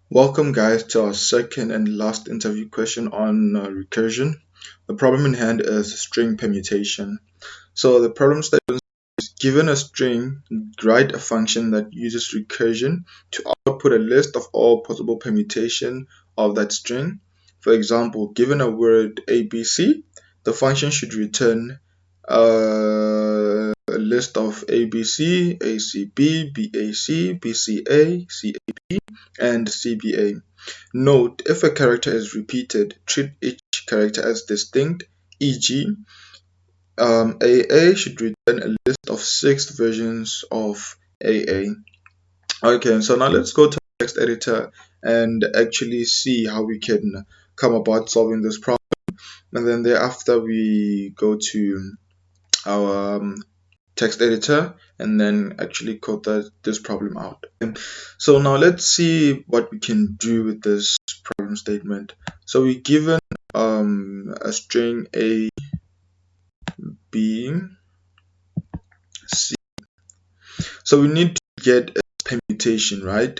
Welcome guys to our second and last interview question on recursion. The problem in hand is string permutation. So the problem statement is, given a string, write a function that uses recursion to output a list of all possible permutation of that string. For example, given a word ABC, the function should return a list of ABC, ACB, BAC, BCA, CAB, and CBA. Note, if a character is repeated, treat each character as distinct, e.g., AA should return a list of 6 versions of AA. Okay, so now let's go to the text editor and actually see how we can come about solving this problem. And then thereafter we go to our text editor and then actually code this problem out. So now let's see what we can do with this problem statement. So we're given a string A, B, C. So we need to get a permutation, right?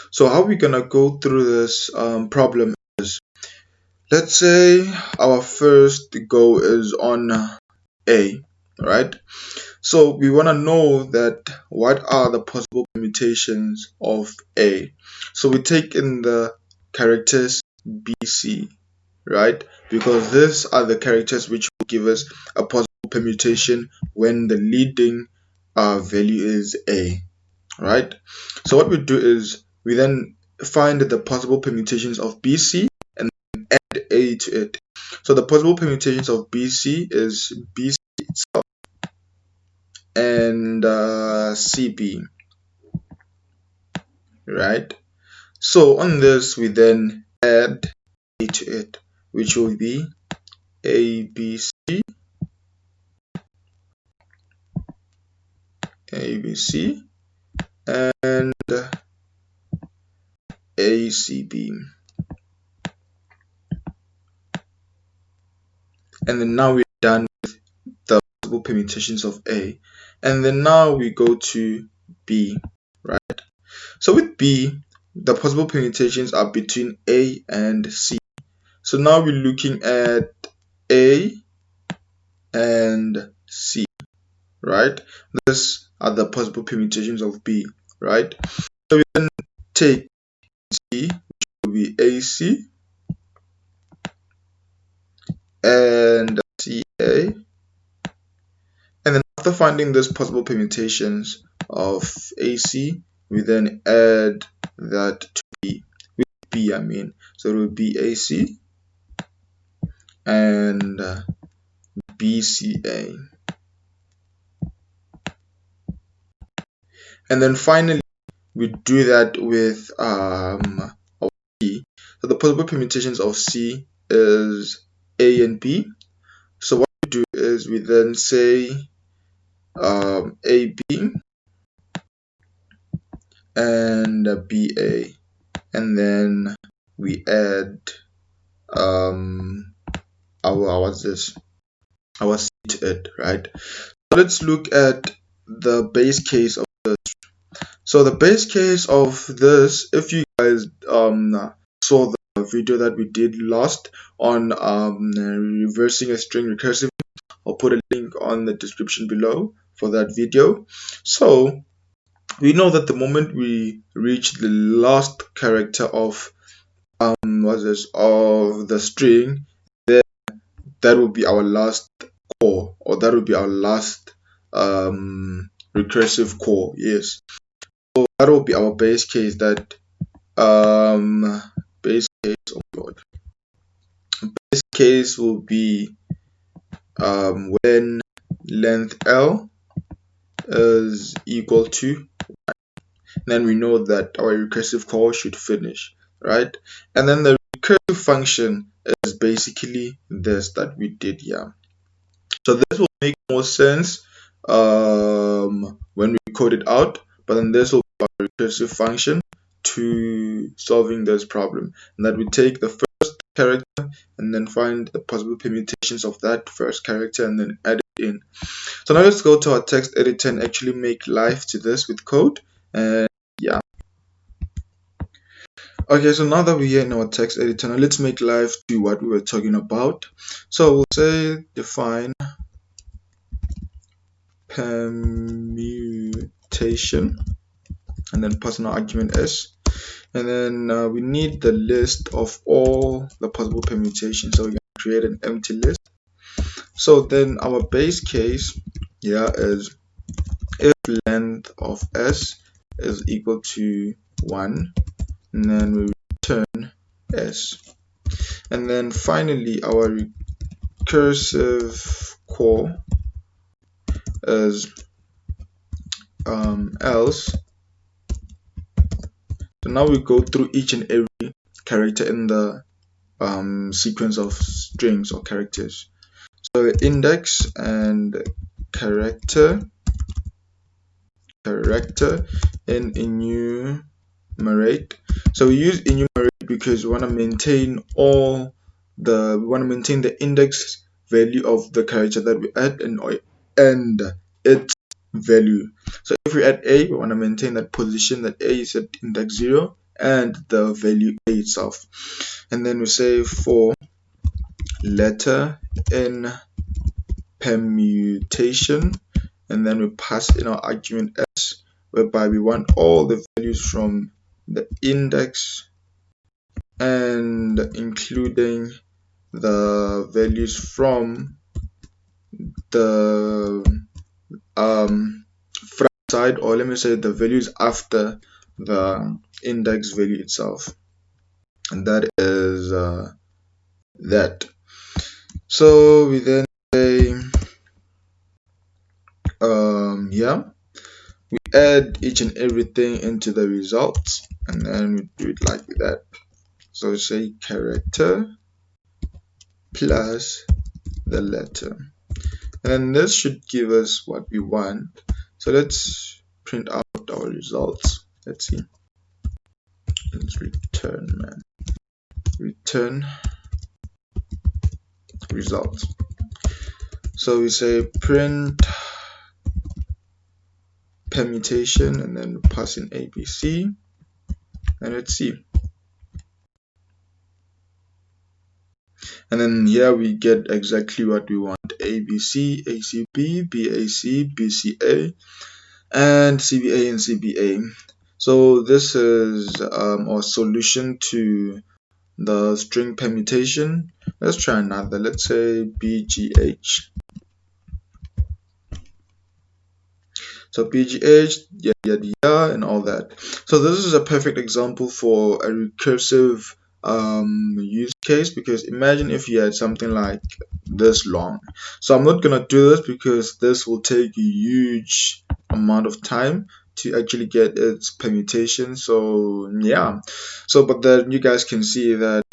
So how we're gonna go through this problem is, let's say our first go is on A, right? So we want to know that what are the possible permutations of A. So we take in the characters BC, right? Because these are the characters which will give us a possible permutation when the leading value is A, right? So what we do is we then find the possible permutations of BC and add A to it. So the possible permutations of BC is BC itself and CB, right? So on this we then add A to it, which will be ABC, ABC, and ACB. And then now we're done with the possible permutations of A. And then now we go to B, right? So with B, the possible permutations are between A and C. So now we're looking at A and C, right? These are the possible permutations of B, right? So we then take C, which will be AC, and CA. And then after finding these possible permutations of AC, we then add that to B. With B, I mean. So it will be AC and BCA. And then finally, we do that with C. So the possible permutations of C is A and B. So what we do is we then say AB and BA, and then we add our C to it, right? So let's look at the base case of this. So the base case of this, if you guys saw the video that we did last on reversing a string recursively, I'll put a link on the description below for that video. So we know that the moment we reach the last character of of the string, then that will be our last core, or that will be our last recursive core. Yes, so that will be our base case. That base case, oh god, base case will be when length L is equal to 1. Then we know that our recursive call should finish, right? And then the recursive function is basically this that we did here. So this will make more sense when we code it out, but then this will be our recursive function to solving this problem, and that we take the first character, and then find the possible permutations of that first character and then add it in. So now let's go to our text editor and actually make live to this with code. And yeah. Okay, so now that we're here in our text editor, now let's make live to what we were talking about. So we'll say define permutation and then pass an argument s, and then we need the list of all the possible permutations, so we're going to create an empty list. So then our base case here is if length of s is equal to 1, and then we return s, and then finally our recursive call is else. So now we go through each and every character in the sequence of strings or characters. So the index and character in enumerate. So we use enumerate because we want to maintain the index value of the character that we add and its value. So if we add a, we want to maintain that position that a is at index 0 and the value a itself. And then we say for letter in permutation, and then we pass in our argument s, whereby we want all the values from the index and including the values from the front side, or let me say the values after the index value itself, and that is that. So we then say we add each and everything into the results, and then we do it like that. So say character plus the letter, and then this should give us what we want. So let's print out our results. Let's see. Let's return results. So we say print permutation, and then pass in ABC, and let's see. And then here we get exactly what we want: ABC, ACB, BAC, BCA, and CBA and CBA. So this is our solution to the string permutation. Let's try another. Let's say BGH. So BGH, and all that. So this is a perfect example for a recursive use case, because imagine if you had something like this long. So I'm not gonna do this because this will take a huge amount of time to actually get its permutation. So yeah, but then you guys can see that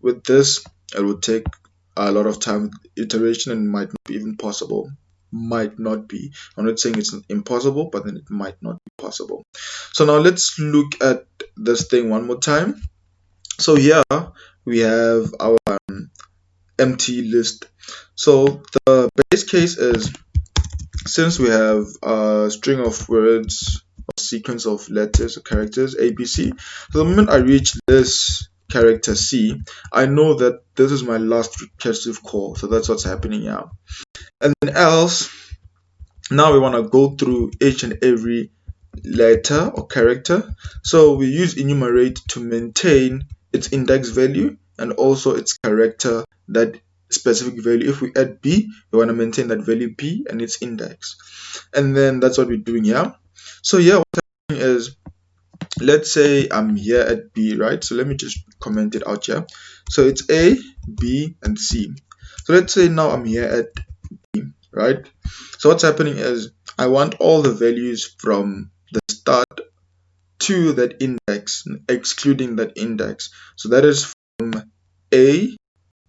with this it would take a lot of time, iteration, and might not be even possible. Might not be. I'm not saying it's impossible, but then it might not be possible. So now let's look at this thing one more time. So here we have our empty list. So the base case is, since we have a string of words, a sequence of letters or characters ABC, so the moment I reach this character C, I know that this is my last recursive call. So that's what's happening here. And then else, now we want to go through each and every letter or character. So we use enumerate to maintain its index value and also its character, that specific value. If we add B, we want to maintain that value B and its index. And then that's what we're doing here. So yeah, what's happening is, let's say I'm here at B, right? So let me just comment it out here. So it's A, B, and C. So let's say now I'm here at B, right? So what's happening is, I want all the values from the start to that index, excluding that index. So that is from A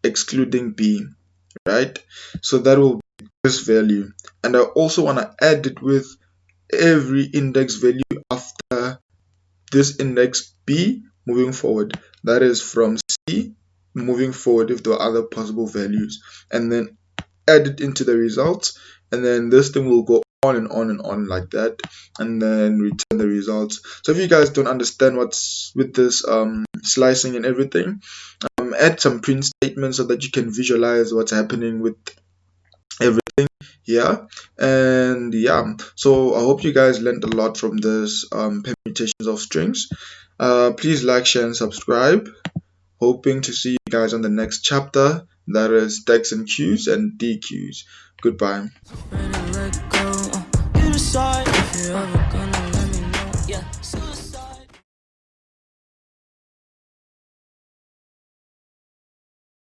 excluding B, right? So that will be this value. And I also want to add it with every index value after this index B moving forward. That is from C moving forward if there are other possible values, and then add it into the results, and then this thing will go on and on and on like that, and then return the results. So if you guys don't understand what's with this slicing and everything, add some print statements so that you can visualize what's happening with everything here. And yeah, so I hope you guys learned a lot from this permutations of strings. Please like, share, and subscribe. Hoping to see you guys on the next chapter, that is stacks and queues and DQs. Goodbye.